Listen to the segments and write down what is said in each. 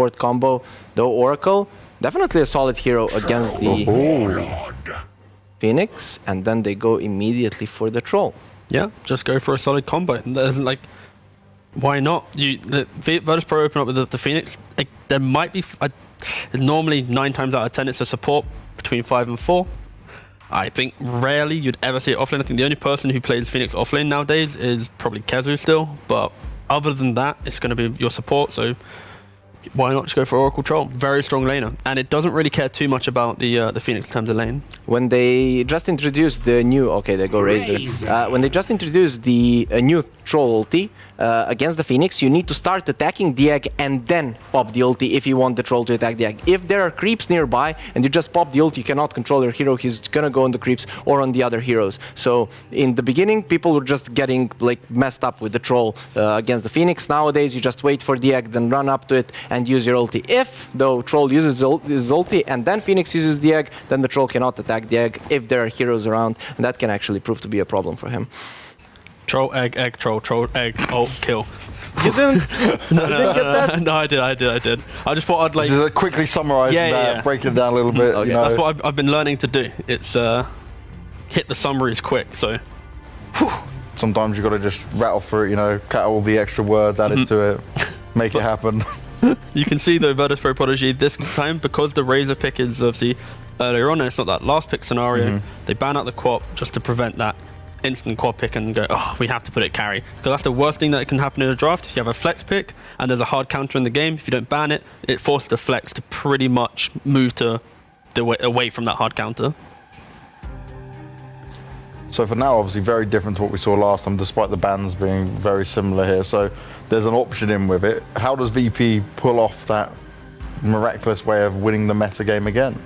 support combo, though Oracle, definitely a solid hero against the Phoenix, and then they go immediately for the Troll. Yeah, just go for a solid combo. There's like, why not? The Virtus.pro open up with the Phoenix. Like, there might be normally 9 times out of 10 it's a support between 5 and 4. I think rarely you'd ever see it offlane. I think the only person who plays Phoenix offlane nowadays is probably Kezu still, but other than that, it's going to be your support, so why not just go for Oracle Troll? Very strong laner, and it doesn't really care too much about the Phoenix in terms of lane. When they just introduced the new, okay, they go Razor. When they just introduced the new Troll ulti against the Phoenix, you need to start attacking the egg and then pop the ulti if you want the Troll to attack the egg. If there are creeps nearby and you just pop the ulti, you cannot control your hero. He's gonna go on the creeps or on the other heroes. So in the beginning, people were just getting like messed up with the Troll against the Phoenix. Nowadays, you just wait for the egg, then run up to it and use your ulti. If though Troll uses his ulti and then Phoenix uses the egg, then the Troll cannot attack the egg if there are heroes around, and that can actually prove to be a problem for him. Troll, egg, troll, egg, ult, kill. You didn't? No, didn't get that? No, I did. I just thought I'd like... Just quickly summarise that, break it down a little bit. Okay. You know. That's what I've been learning to do. It's hit the summaries quick, so... Whew. Sometimes you've got to just rattle through it, you know, cut all the extra words added to it, make it happen. You can see though Virtus.pro this time, because the Razor pick is obviously earlier on and it's not that last pick scenario, they ban out the quap just to prevent that instant quad pick and go, oh, we have to put it carry. Because that's the worst thing that can happen in a draft. If you have a flex pick and there's a hard counter in the game, if you don't ban it, it forces the flex to pretty much move to away from that hard counter. So for now, obviously very different to what we saw last time, despite the bans being very similar here. So there's an option in with it. How does VP pull off that miraculous way of winning the meta game again?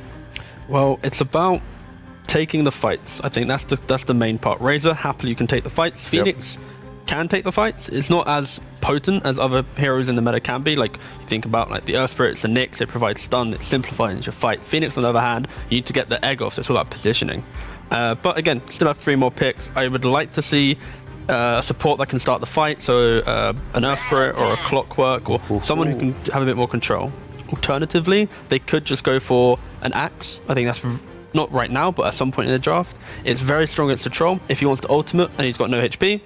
Well, it's about taking the fights. I think that's the main part. Razor, happily you can take the fights. Phoenix can take the fights. It's not as potent as other heroes in the meta can be. Like, you think about like the Earth Spirits, the Nyx, they provide stun, it simplifies your fight. Phoenix, on the other hand, you need to get the egg off, so it's all about positioning. But again, still have 3 more picks. I would like to see a support that can start the fight, so an Earth Spirit or a Clockwork or someone who can have a bit more control. Alternatively, they could just go for an Axe. I think that's not right now, but at some point in the draft. It's very strong against the Troll. If he wants to ultimate and he's got no HP,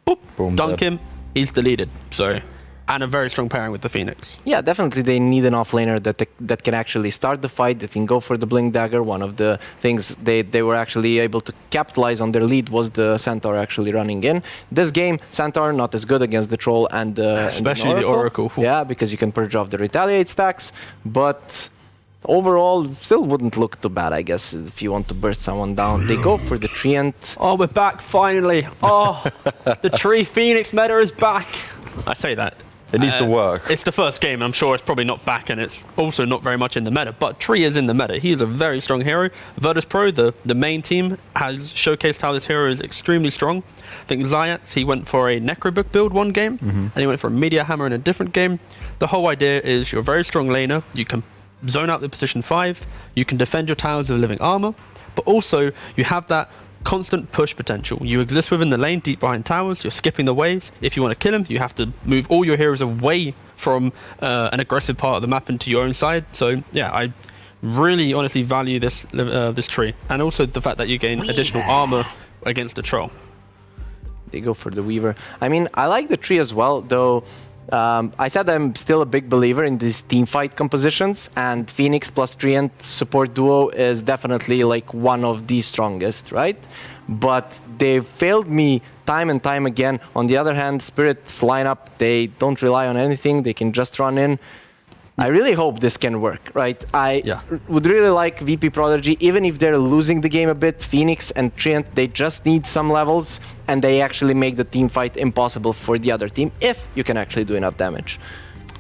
boop, boom, dunk him, he's deleted. So, and a very strong pairing with the Phoenix. Yeah, definitely they need an offlaner that can actually start the fight, that can go for the Blink Dagger. One of the things they were actually able to capitalize on their lead was the Centaur actually running in. This game, Centaur not as good against the Troll and especially the Oracle. Yeah, because you can purge off the Retaliate stacks, but overall, still wouldn't look too bad, I guess, if you want to burst someone down. They go for the Treant. Oh, we're back finally. Oh, the Tree Phoenix meta is back. I say that. It needs to work. It's the first game, and I'm sure it's probably not back, and it's also not very much in the meta. But Tree is in the meta. He is a very strong hero. Virtus.pro, the main team, has showcased how this hero is extremely strong. I think Zayats, he went for a Necrobook build one game, and he went for a Media Hammer in a different game. The whole idea is you're a very strong laner. You can zone out the position 5. You can defend your towers with living armor, but also you have that constant push potential. You exist within the lane, deep behind towers. You're skipping the waves. If you want to kill him, you have to move all your heroes away from an aggressive part of the map into your own side. So yeah, I really honestly value this tree, and also the fact that you gain additional armor against the Troll. They go for the Weaver. I mean, I like the tree as well, though. I said I'm still a big believer in these teamfight compositions, and Phoenix plus Treant support duo is definitely like one of the strongest, right? But they failed me time and time again. On the other hand, Spirit's lineup, they don't rely on anything. They can just run in. I really hope this can work, right? I would really like VP.Prodigy, even if they're losing the game a bit. Phoenix and Treant, they just need some levels, and they actually make the team fight impossible for the other team, if you can actually do enough damage.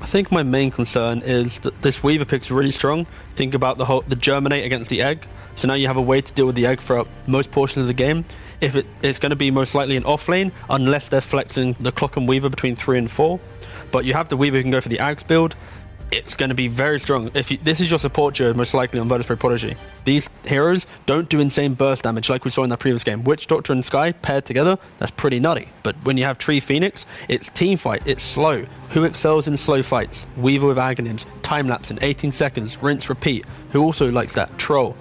I think my main concern is that this Weaver pick's really strong. Think about the Germinate against the Egg. So now you have a way to deal with the Egg for most portions of the game. If it's going to be most likely an off lane, unless they're flexing the Clock and Weaver between 3 and 4. But you have the Weaver who can go for the Axe build. it's going to be very strong. This is your support duo, most likely on Virtus.Pro Prodigy. These heroes don't do insane burst damage like we saw in that previous game. Witch Doctor and Sky paired together, that's pretty nutty. But when you have Tree Phoenix, it's team fight, it's slow. Who excels in slow fights? Weaver with Aghanims, time lapse in 18 seconds, rinse, repeat. Who also likes that? Troll.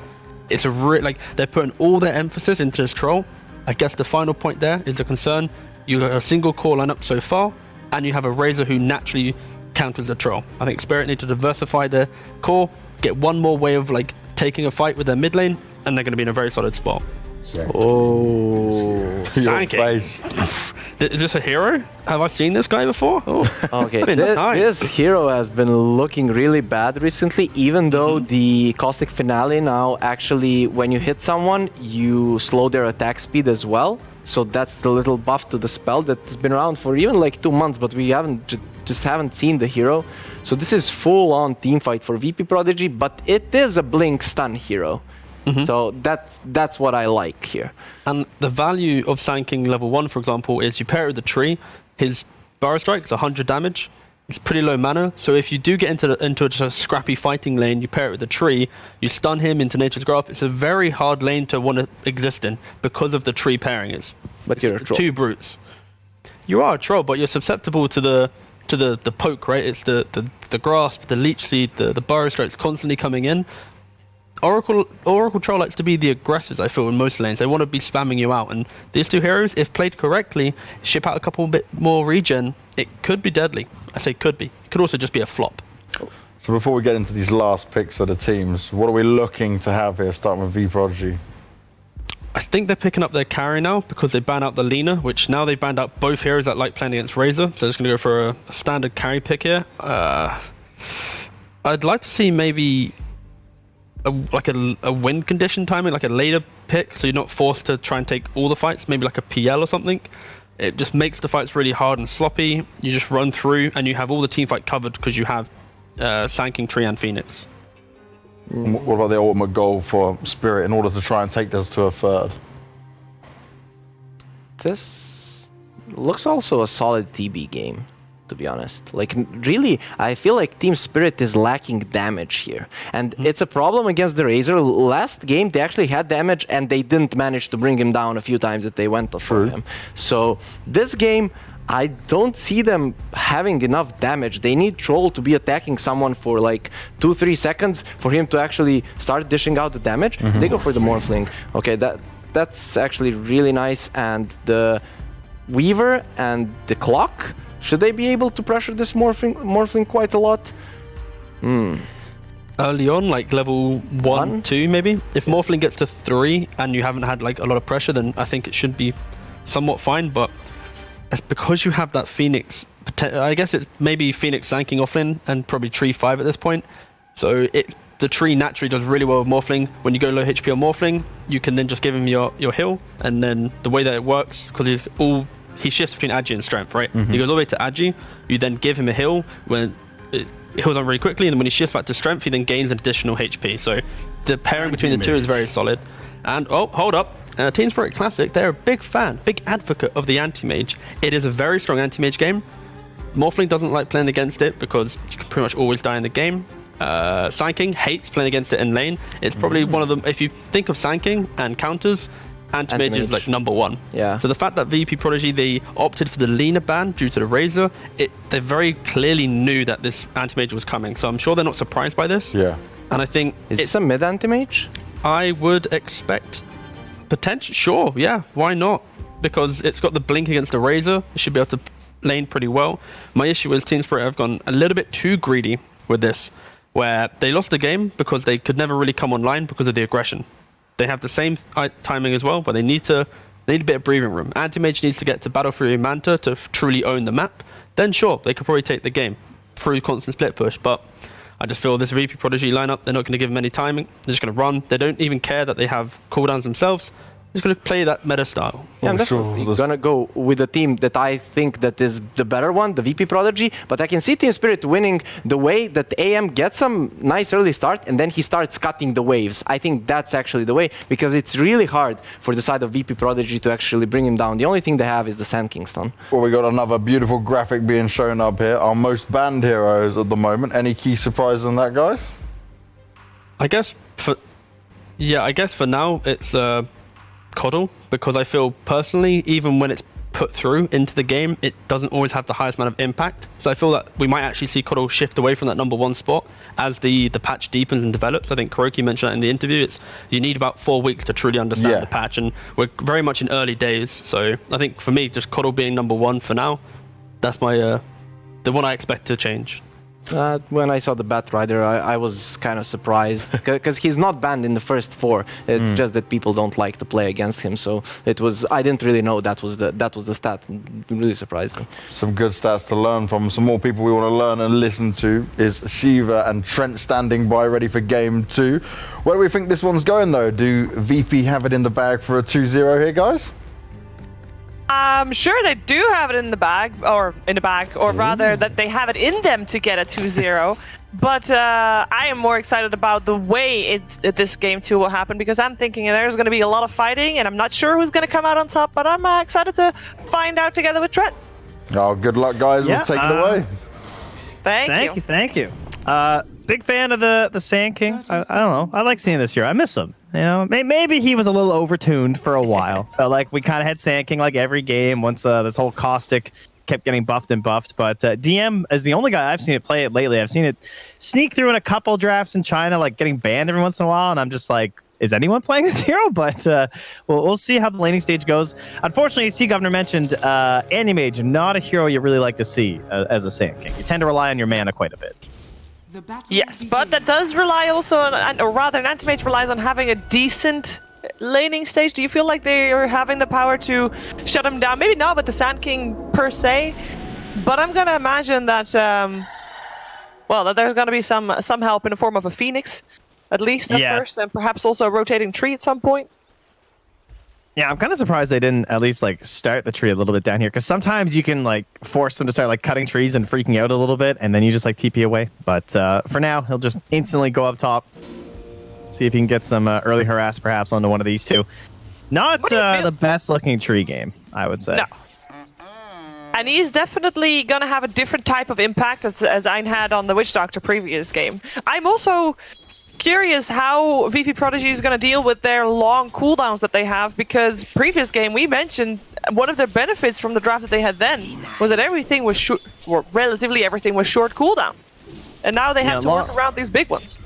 It's a like they're putting all their emphasis into this Troll. I guess the final point there is the concern. You got a single core lineup so far, and you have a Razor who naturally counters the Troll. I think Spirit need to diversify their core, get one more way of like taking a fight with their mid lane, and they're going to be in a very solid spot. Oh, Sanking. Is this a hero? Have I seen this guy before? Oh. Okay, this hero has been looking really bad recently, even though the Caustic Finale now actually, when you hit someone, you slow their attack speed as well. So that's the little buff to the spell that's been around for even like 2 months, but we just haven't seen the hero. So this is full-on teamfight for VP.Prodigy, but it is a blink stun hero. So that's what I like here. And the value of Sanking level 1, for example, is you pair it with the tree. His Burrow Strike is 100 damage. It's pretty low mana, so if you do get into just a scrappy fighting lane, you pair it with the tree, you stun him into Nature's Grasp. It's a very hard lane to want to exist in because of the tree pairing. But you're a troll. 2 brutes. You are a troll, but you're susceptible to the poke, right? It's the grasp, the leech seed, the Burrow Strikes constantly coming in. Oracle Troll likes to be the aggressors, I feel, in most lanes. They want to be spamming you out, and these 2 heroes, if played correctly, ship out a couple bit more regen, it could be deadly. I say could be. It could also just be a flop. So before we get into these last picks of the teams, what are we looking to have here, starting with V.Prodigy? I think they're picking up their carry now because they banned out the Lina, which now they banned out both heroes that like playing against Razor, so they're just going to go for a standard carry pick here. I'd like to see maybe a win condition timing, like a later pick, so you're not forced to try and take all the fights, maybe like a PL or something. It just makes the fights really hard and sloppy. You just run through and you have all the team fight covered because you have Sanking, Tree and Phoenix. What about the ultimate goal for Spirit in order to try and take this to a third? This looks also a solid TB game, to be honest. Like, really, I feel like Team Spirit is lacking damage here. And it's a problem against the Razor. Last game, they actually had damage, and they didn't manage to bring him down a few times that they went for him. So this game, I don't see them having enough damage. They need Troll to be attacking someone for like 2-3 seconds for him to actually start dishing out the damage. They go for the Morphling. Okay, that's actually really nice. And the Weaver and the Clock, should they be able to pressure this Morphling quite a lot? Early on, like level 1, 2 maybe. If Morphling gets to 3 and you haven't had like a lot of pressure, then I think it should be somewhat fine. But it's because you have that Phoenix, I guess it's maybe Phoenix Sanking offlane and probably Tree 5 at this point. So the Tree naturally does really well with Morphling. When you go low HP on Morphling, you can then just give him your heal. And then the way that it works, because he shifts between Agi and Strength, right? He goes all the way to Agi, you then give him a heal when it heals on really quickly, and then when he shifts back to Strength, he then gains an additional HP. So the pairing between the 2 is very solid. And, oh, hold up. Team Spirit Classic, they're a big fan, big advocate of the anti-mage. It is a very strong anti-mage game. Morphling doesn't like playing against it because you can pretty much always die in the game. Sanking hates playing against it in lane. It's probably one of them, if you think of Sanking and counters, anti-mage is like number 1. Yeah. So the fact that VP.Prodigy, they opted for the Lina ban due to the Razor, they very clearly knew that this anti-mage was coming. So I'm sure they're not surprised by this. Yeah. And I think... Is this a mid anti-mage? I would expect... Potential, sure, yeah, why not? Because it's got the blink against the Razor, it should be able to lane pretty well. My issue is Team Spirit have gone a little bit too greedy with this, where they lost the game because they could never really come online because of the aggression. They have the same timing as well, but they need a bit of breathing room. Anti-Mage needs to get to Battle Fury Manta to truly own the map. Then sure, they could probably take the game through constant split push, but I just feel this VP.Prodigy lineup, they're not going to give them any timing. They're just going to run. They don't even care that they have cooldowns themselves. He's going to play that meta style. Yeah, I'm definitely gonna go with the team that I think that is the better one, the VP.Prodigy. But I can see Team Spirit winning the way that AM gets some nice early start and then he starts cutting the waves. I think that's actually the way, because it's really hard for the side of VP.Prodigy to actually bring him down. The only thing they have is the Sand Kingston. Well, we got another beautiful graphic being shown up here. Our most banned heroes at the moment. Any key surprises on that, guys? I guess for now it's Coddle, because I feel personally, even when it's put through into the game, it doesn't always have the highest amount of impact. So I feel that we might actually see Coddle shift away from that #1 spot as the patch deepens and develops. I think Kuroki mentioned that in the interview. You need about 4 weeks to truly understand the patch, and we're very much in early days. So I think for me, just Coddle being #1 for now, that's my the one I expect to change. When I saw the Bat Rider, I was kind of surprised, because he's not banned in the first 4. It's just that people don't like to play against him. So I didn't really know that was the stat. It really surprised me. Some good stats to learn from. Some more people we want to learn and listen to is Shiva and Trent standing by ready for game 2. Where do we think this one's going though? Do VP have it in the bag for a 2-0 here, guys? I'm sure they do have it in the bag, or rather that they have it in them to get a 2-0. But I am more excited about the way this game 2 will happen, because I'm thinking there's going to be a lot of fighting, and I'm not sure who's going to come out on top, but I'm excited to find out together with Trent. Oh, good luck, guys. We'll take it away. Thank you. Big fan of the Sand King. I don't know. I like seeing this here. I miss him. You know, maybe he was a little overtuned for a while. Felt like we kind of had Sand King like every game once this whole Caustic kept getting buffed and buffed. But DM is the only guy I've seen it play it lately. I've seen it sneak through in a couple drafts in China, like getting banned every once in a while, and I'm just like, is anyone playing this hero? But we'll see how the laning stage goes. Unfortunately, Sea Governor mentioned Animage, not a hero you really like to see as a Sand King. You tend to rely on your mana quite a bit. Yes, but that does rely also on, or rather, an Anti-Mage relies on having a decent laning stage. Do you feel like they are having the power to shut him down? Maybe not with the Sand King per se, but I'm gonna imagine that, that there's gonna be some help in the form of a Phoenix, at least at first, and perhaps also a rotating tree at some point. Yeah, I'm kind of surprised they didn't at least like start the tree a little bit down here, because sometimes you can like force them to start like cutting trees and freaking out a little bit, and then you just like TP away. But for now, he'll just instantly go up top. See if he can get some early harass perhaps onto one of these two. Not the best looking tree game, I would say. No. And he's definitely going to have a different type of impact as Ein had on the Witch Doctor previous game. I'm also curious how VP.Prodigy is going to deal with their long cooldowns that they have, because previous game we mentioned one of the benefits from the draft that they had then was that everything was relatively everything was short cooldown, and now they have to work around these big ones.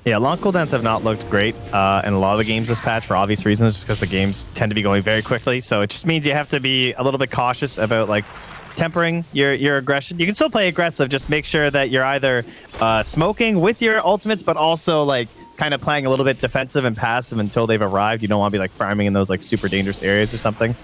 Yeah, long cooldowns have not looked great in a lot of the games this patch for obvious reasons, just because the games tend to be going very quickly. So it just means you have to be a little bit cautious about like tempering your aggression. You can still play aggressive, just make sure that you're either smoking with your ultimates, but also like kind of playing a little bit defensive and passive until they've arrived. You don't want to be like farming in those like super dangerous areas or something.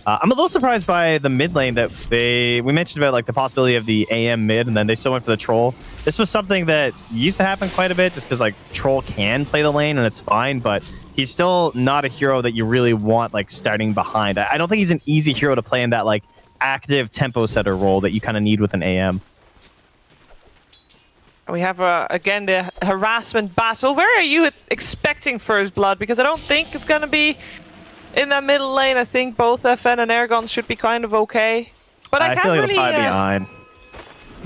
I'm a little surprised by the mid lane that we mentioned about like the possibility of the AM mid, and then they still went for the troll. This was something that used to happen quite a bit, just because like troll can play the lane and it's fine, but he's still not a hero that you really want like starting behind. I don't think he's an easy hero to play in that like active tempo setter role that you kind of need with an AM. We have again the harassment battle. Where are you expecting first blood? Because I don't think it's gonna be in that middle lane. I think both FN and Airgon should be kind of okay. But I can't feel like really. It'll probably be behind.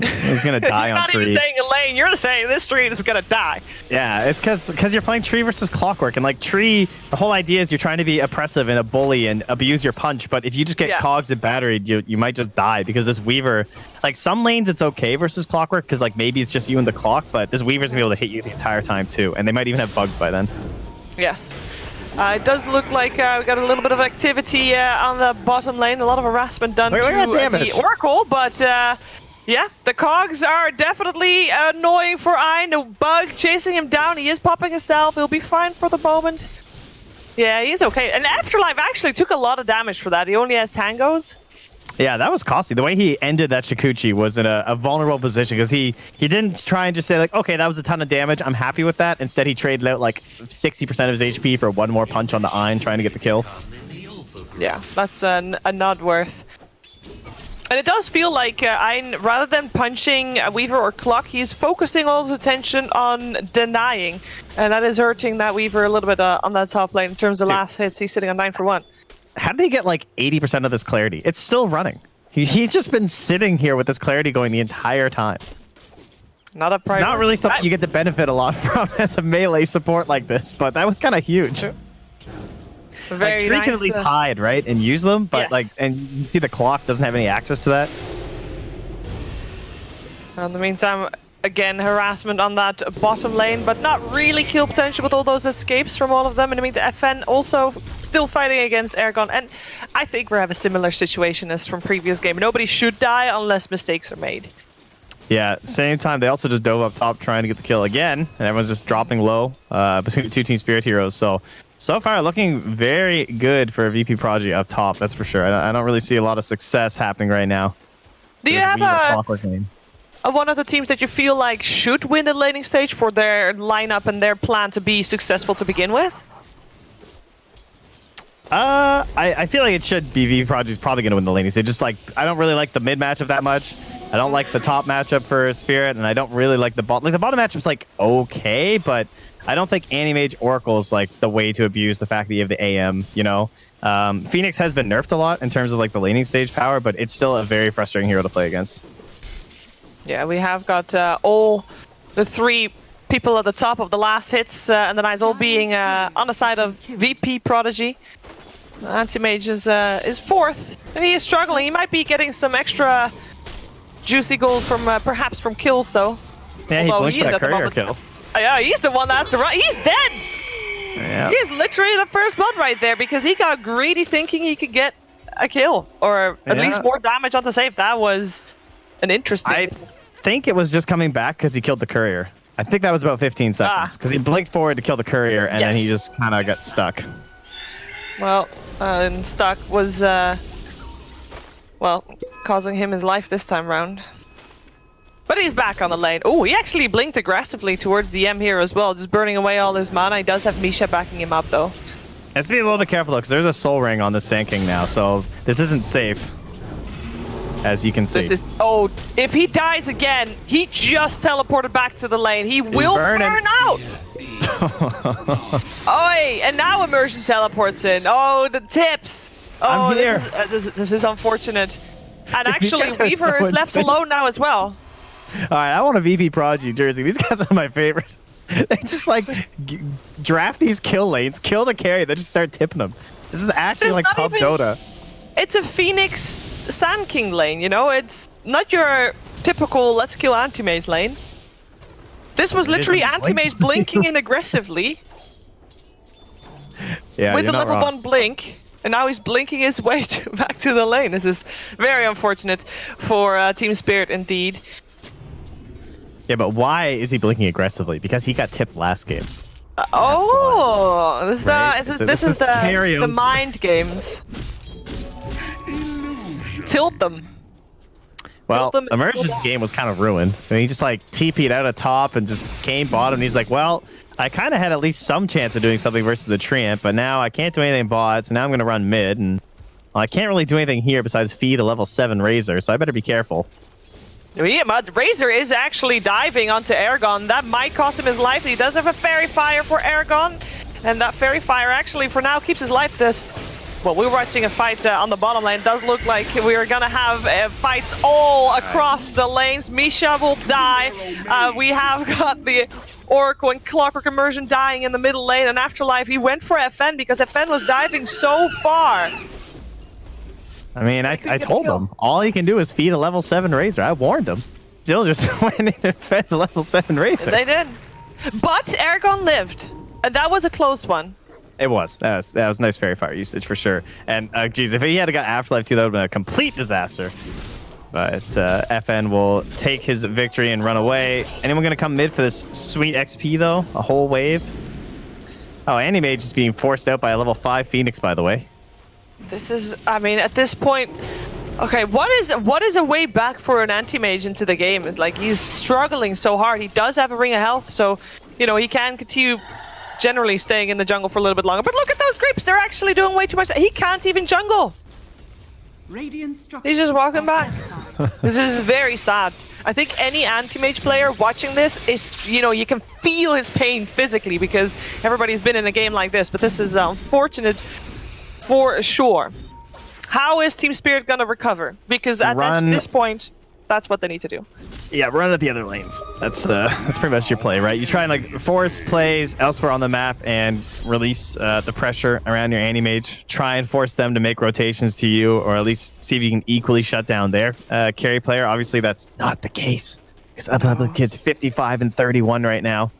He's gonna die on tree. You're not even saying a lane. You're saying this tree is gonna die. Yeah, it's because you're playing tree versus clockwork, and like tree, the whole idea is you're trying to be oppressive and a bully and abuse your punch. But if you just get cogs and batteried, you might just die, because this Weaver, like some lanes it's okay versus clockwork because like maybe it's just you and the clock, but this Weaver's gonna be able to hit you the entire time too, and they might even have bugs by then. Yes. It does look like we got a little bit of activity on the bottom lane. A lot of harassment done to the Oracle, but yeah, the cogs are definitely annoying for Ein. No bug chasing him down. He is popping himself. He'll be fine for the moment. Yeah, he's okay. And Afterlife actually took a lot of damage for that. He only has tangos. Yeah, that was costly. The way he ended that Shikuchi was in a vulnerable position, because he didn't try and just say like, okay, that was a ton of damage, I'm happy with that. Instead, he traded out like 60% of his HP for one more punch on the Ein trying to get the kill. Yeah, that's a nod worth. And it does feel like Ein, rather than punching Weaver or Clock, he's focusing all his attention on denying. And that is hurting that Weaver a little bit on that top lane in terms of last hits. He's sitting on 9 for 1. How did he get like 80% of this clarity? It's still running. He's just been sitting here with this clarity going the entire time. Not a It's not really something you get to benefit a lot from as a melee support like this, but that was kind of huge. Very Tree nice, can at least hide, right, and use them, but yes. and you see the Clock doesn't have any access to that. In the meantime, again, harassment on that bottom lane, but not really kill potential with all those escapes from all of them. And I mean, the FN also still fighting against Eragon, and I think we have a similar situation as from previous game. Nobody should die unless mistakes are made. Yeah, same time, they also just dove up top trying to get the kill again, and everyone's just dropping low between the two Team Spirit heroes. So far, looking very good for VP.Prodigy up top, that's for sure. I don't really see a lot of success happening right now. Do you have one of the teams that you feel like should win the laning stage for their lineup and their plan to be successful to begin with? I feel like it should be VP.Prodigy's probably going to win the laning stage. Just like, I don't really like the mid matchup that much. I don't like the top matchup for Spirit, and I don't really like the bottom. Like, the bottom matchup's like okay, but I don't think Anti-Mage Oracle is like the way to abuse the fact that you have the AM, you know? Phoenix has been nerfed a lot in terms of like the laning stage power, but it's still a very frustrating hero to play against. Yeah, we have got all the 3 people at the top of the last hits, and the Knights all being on the side of VP.Prodigy. Anti-Mage is 4th, and he is struggling. He might be getting some extra juicy gold from perhaps from kills, though. Yeah, he blinked that courier kill. Yeah, he's the one that has to run. He's dead! Yeah. He's literally the first blood right there because he got greedy thinking he could get a kill or at least more damage on the save. That was an interesting... I think it was just coming back because he killed the courier. I think that was about 15 seconds because he blinked forward to kill the courier and then he just kind of got stuck. Well, and stuck was, well, causing him his life this time round. But he's back on the lane. Oh, he actually blinked aggressively towards the M here as well, just burning away all his mana. He does have Misha backing him up, though. Let's be a little bit careful, though, because there's a soul ring on the Sand King now, so this isn't safe, as you can see. This is... Oh, if he dies again, he just teleported back to the lane. He will burn out! Oi, and now Immersion teleports in. Oh, the tips! Oh, this is unfortunate. And actually, Weaver is left alone now as well. Alright, I want a VP.Prodigy jersey. These guys are my favorite. They just like draft these kill lanes, kill the carry, they just start tipping them. This is actually like pub Dota. It's a Phoenix Sand King lane, you know? It's not your typical let's kill Anti-Mage lane. This was literally Anti-Mage blinking in aggressively. Yeah, with the level 1 blink. And now he's blinking his way back to the lane. This is very unfortunate for Team Spirit indeed. Yeah, but why is he blinking aggressively? Because he got tipped last game. This is the mind games. Tilt them. Well, Immersion's game was kind of ruined. I mean, he just like TP'd out of top and just came bottom. And he's like, well, I kind of had at least some chance of doing something versus the Treant, but now I can't do anything bot, so now I'm going to run mid, and I can't really do anything here besides feed a level 7 Razor, so I better be careful. Yeah, Razor is actually diving onto Eragon. That might cost him his life. He does have a Fairy Fire for Eragon, and that Fairy Fire actually for now keeps his life. Well, we were watching a fight on the bottom lane. It does look like we are going to have fights all across the lanes. Misha will die. We have got the Oracle and Clockwork Immersion dying in the middle lane, and Afterlife, he went for FN because FN was diving so far. I mean, I told him. All he can do is feed a level 7 Razor. I warned him. Still just went in and fed the level 7 Razor. They did. But Eragon lived. And that was a close one. It was. That was nice Fairy Fire usage for sure. And, geez, if he had got Afterlife too, that would have been a complete disaster. But FN will take his victory and run away. Anyone going to come mid for this sweet XP, though? A whole wave? Oh, Anti-Mage is being forced out by a level 5 Phoenix, by the way. This is, I mean, at this point, okay, what is a way back for an Anti-Mage into the game? It's like he's struggling so hard. He does have a Ring of Health, so, you know, he can continue generally staying in the jungle for a little bit longer. But look at those creeps. They're actually doing way too much. He can't even jungle. He's just walking back. This is very sad. I think any anti-mage player watching this is, you can feel his pain physically because everybody's been in a game like this. But this is unfortunate for sure. How is Team Spirit going to recover? Because at this point, that's what they need to do. Yeah, run at the other lanes. That's pretty much your play, right? You try and force plays elsewhere on the map and release the pressure around your anti-mage. Try and force them to make rotations to you, or at least see if you can equally shut down their carry player. Obviously, that's not the case because Up Kid's 55 and 31 right now.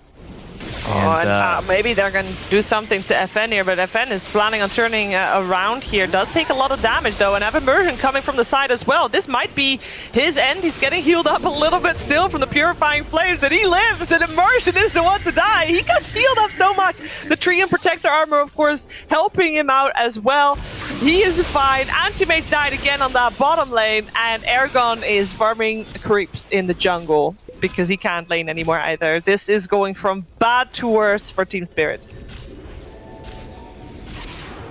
And maybe they're going to do something to FN here, but FN is planning on turning around here. Does take a lot of damage, though, and have Immersion coming from the side as well. This might be his end. He's getting healed up a little bit still from the Purifying Flames, and he lives, and Immersion is the one to die. He gets healed up so much. The Treant Protector Armor, of course, helping him out as well. He is fine. Anti-Mage died again on that bottom lane, and Ergon is farming creeps in the jungle, because he can't lane anymore either. This is going from bad to worse for Team Spirit.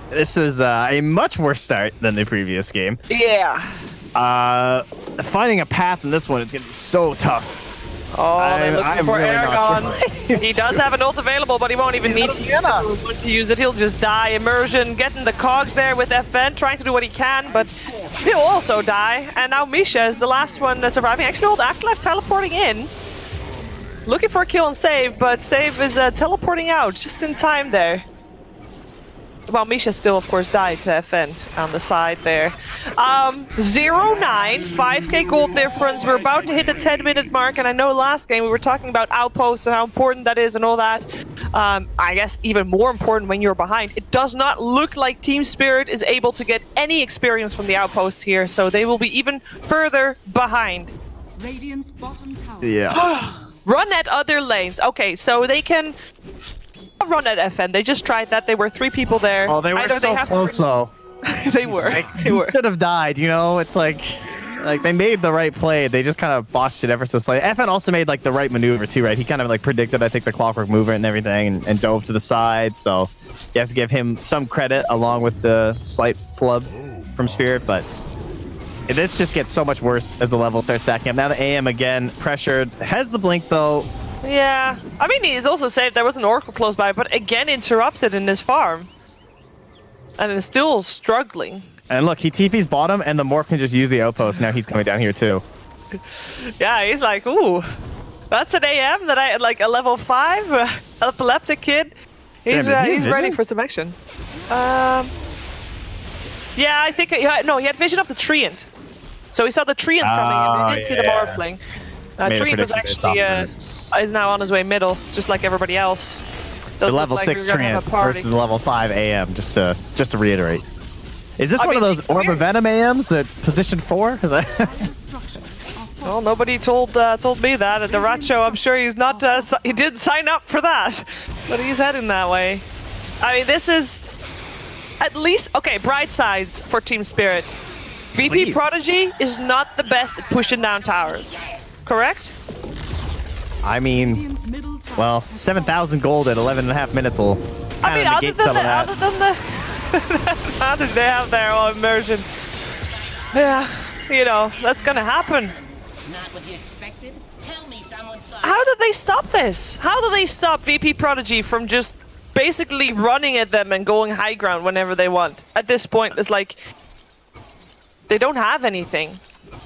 This is a much worse start than the previous game. Yeah. Finding a path in this one is going to be so tough. Oh, they're looking for really Ergon. He does have an ult available, but he won't even need to use it. He'll just die. Immersion getting the cogs there with FN, trying to do what he can, but he'll also die. And now Misha is the last one that's surviving. Actually, old Afterlife teleporting in. Looking for a kill and save, but save is teleporting out just in time there. Well, Misha still, of course, died to FN on the side there. 0-9, 5k gold difference. We're about to hit the 10-minute mark, and I know last game we were talking about outposts and how important that is and all that. I guess even more important when you're behind. It does not look like Team Spirit is able to get any experience from the outposts here, so they will be even further behind. Radiant's bottom tower. Yeah. Run at other lanes. Okay, so they can run at FN. They just tried that. There were 3 people there. Oh, they were so close, though. They were. They were. Should have died, It's like they made the right play. They just kind of botched it ever so slightly. FN also made the right maneuver too, right? He kind of predicted, I think, the clockwork movement and everything, and dove to the side. So you have to give him some credit along with the slight flub from Spirit, but this just gets so much worse as the level starts stacking up. Now the AM again pressured, has the blink though. Yeah, I mean, he's also saved. There was an Oracle close by, but again interrupted in his farm. And is still struggling. And look, he TP's bottom, and the Morph can just use the outpost. Now he's coming down here too. Yeah, he's like, ooh, that's an AM that I like a level 5 epileptic kid. He's ready for some action. Yeah, I think no, he had vision of the Treant. So he saw the Treant coming in. He didn't see the Morphling. Treant was actually is now on his way middle, just like everybody else. The level 6 Treant versus the level 5 AM, just to reiterate. Is this one of those Orb of Venom AMs that's positioned 4? Well, nobody told me that at the Rat Show. I'm sure he's not. He did sign up for that, but he's heading that way. I mean, this is at least okay. Bright sides for Team Spirit. VP.Prodigy is not the best at pushing down towers. Correct? I mean, well, 7,000 gold at 11.5 minutes will kind of negate some of that. Other than the advantage they have there on Immersion. Yeah, that's gonna happen. Not what you expected? Tell me someone saw. How did they stop this? How did they stop VP.Prodigy from just basically running at them and going high ground whenever they want? At this point, it's like they don't have anything.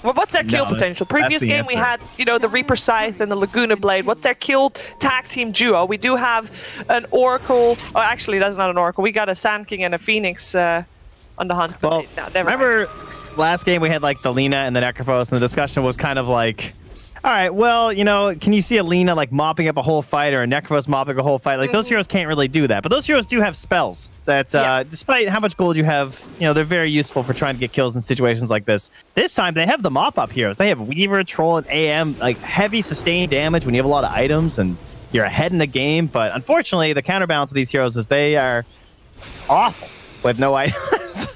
Well, what's their kill potential? Previous game we had, the Reaper Scythe and the Laguna Blade. What's their kill tag team duo? We do have an Oracle. Oh, actually, that's not an Oracle. We got a Sand King and a Phoenix on the hunt. Well, remember last game we had the Lina and the Necrophos, and the discussion was kind of like, all right, well, can you see a Lina mopping up a whole fight or a Necrophos mopping a whole fight? Those heroes can't really do that. But those heroes do have spells that, despite how much gold you have, they're very useful for trying to get kills in situations like this. This time, they have the mop-up heroes. They have Weaver, Troll, and AM, heavy sustained damage when you have a lot of items and you're ahead in the game. But unfortunately, the counterbalance of these heroes is they are awful with no items.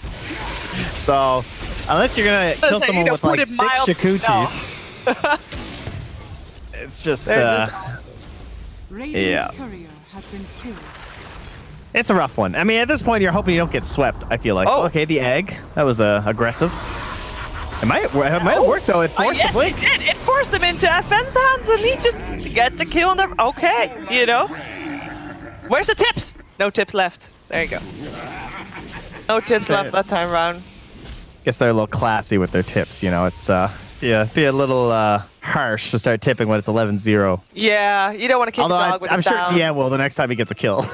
So, unless you're going to kill someone with 6 Shakuchis... It's just Radiant's courier has been killed. It's a rough one. I mean, at this point, you're hoping you don't get swept, I feel like. Oh. Okay, the egg. That was aggressive. It might have worked, though. It forced the blink. Yes, it did. It forced him into FN's hands, and he just gets a kill on the... Okay, you know. Where's the tips? No tips left. There you go. No tips left that time round. Guess they're a little classy with their tips, you know. It's be a little harsh to start tipping when it's 11-0. Yeah, you don't want to kick Although a dog when I'm it's sure down. DM will the next time he gets a kill.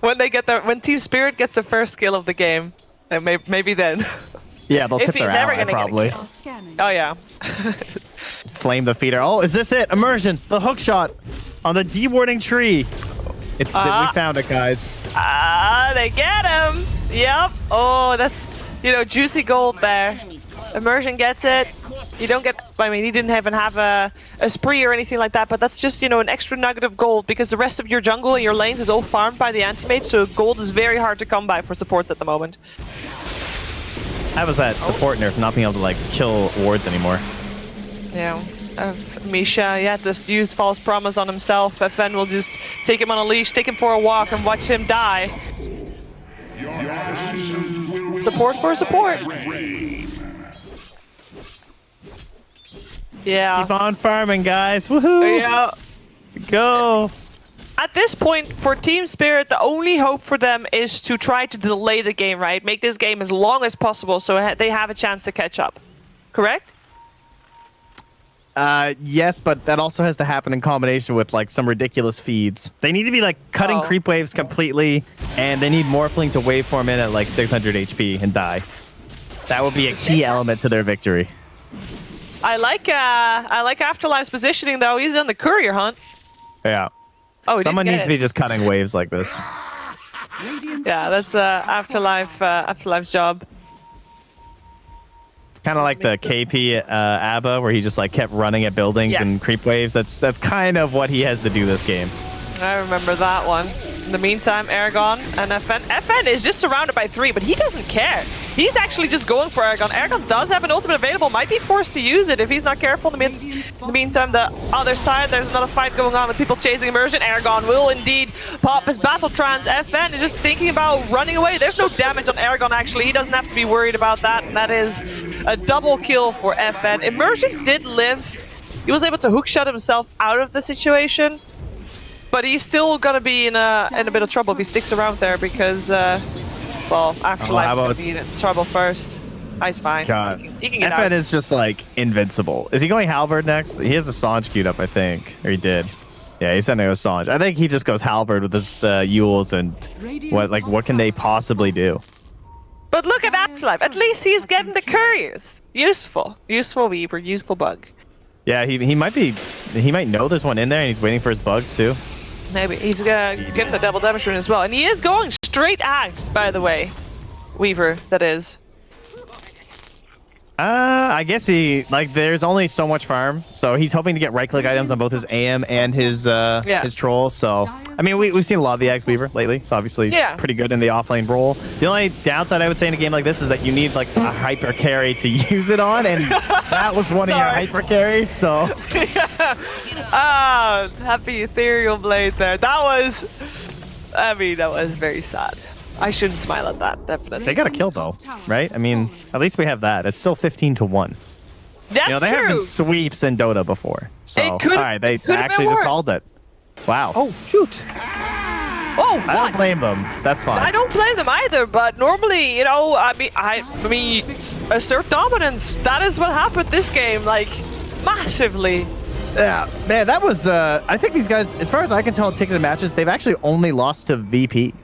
When Team Spirit gets the first kill of the game, then maybe then. Yeah, they'll If tip he's their ever ally, gonna get a probably. Are scanning. Oh yeah. Flame the feeder. Oh, is this it? Immersion. The hook shot on the dewarding tree. We found it, guys. They get him. Yep. Oh, that's juicy gold there. Immersion gets it. You don't get. I mean, he didn't even have a spree or anything like that, but that's just an extra nugget of gold because the rest of your jungle and your lanes is all farmed by the anti-mage, so gold is very hard to come by for supports at the moment. How was that support nerf not being able to kill wards anymore? Yeah. Misha, just used false promise on himself. FN will just take him on a leash, take him for a walk, and watch him die. Support for support. Yeah. Keep on farming, guys. Woohoo! Yeah. Go! At this point, for Team Spirit, the only hope for them is to try to delay the game, right? Make this game as long as possible so they have a chance to catch up. Correct? Yes, but that also has to happen in combination with some ridiculous feeds. They need to be cutting creep waves completely, and they need Morphling to waveform in at 600 HP and die. That would be a key element to their victory. I like Afterlife's positioning though. He's on the courier hunt. Yeah. Oh, someone needs to be just cutting waves like this. Yeah, that's Afterlife's job. It's kind of like the KP ABBA, where he just kept running at buildings and creep waves. That's kind of what he has to do this game. I remember that one. In the meantime, Aragon and FN. FN is just surrounded by 3, but he doesn't care. He's actually just going for Aragon. Aragon does have an ultimate available, might be forced to use it if he's not careful. In the meantime, the other side, there's another fight going on with people chasing Immersion. Aragon will indeed pop his battle trance. FN is just thinking about running away. There's no damage on Aragon, actually. He doesn't have to be worried about that, and that is a double kill for FN. Immersion did live. He was able to hookshot himself out of the situation. But he's still gonna be in a bit of trouble if he sticks around there because, Afterlife's gonna be in trouble first. He's fine. God. He can get out. FN is just invincible. Is he going Halberd next? He has the Sange queued up, I think, or he did. Yeah, he's sending a Sange. I think he just goes Halberd with his Euls and what can they possibly do? But look at Afterlife. At least he's getting the couriers. Useful Weaver. Useful bug. Yeah, he might know there's one in there and he's waiting for his bugs too. Maybe he's gonna get the double damage rune as well, and he is going straight axe, by the way. Weaver, that is. I guess there's only so much farm, so he's hoping to get right-click items on both his AM and his troll. So, I mean, we've seen a lot of the Axe Weaver lately. It's obviously pretty good in the offlane role. The only downside I would say in a game like this is that you need a hyper carry to use it on, and that was one of your hyper carries. So, happy ethereal blade there. That was very sad. I shouldn't smile at that, definitely. They got a kill though, right? I mean, at least we have that. It's still 15-1. That's they true. have been sweeps in Dota before. So, It could've- all right, they could've actually been just worse. called it. Wow. Oh, shoot. Oh, what? I don't blame them. That's fine. I don't blame them either, but normally, I mean, assert dominance. That is what happened this game, massively. Yeah, man, that was, I think these guys, as far as I can tell in ticketed matches, they've actually only lost to VP.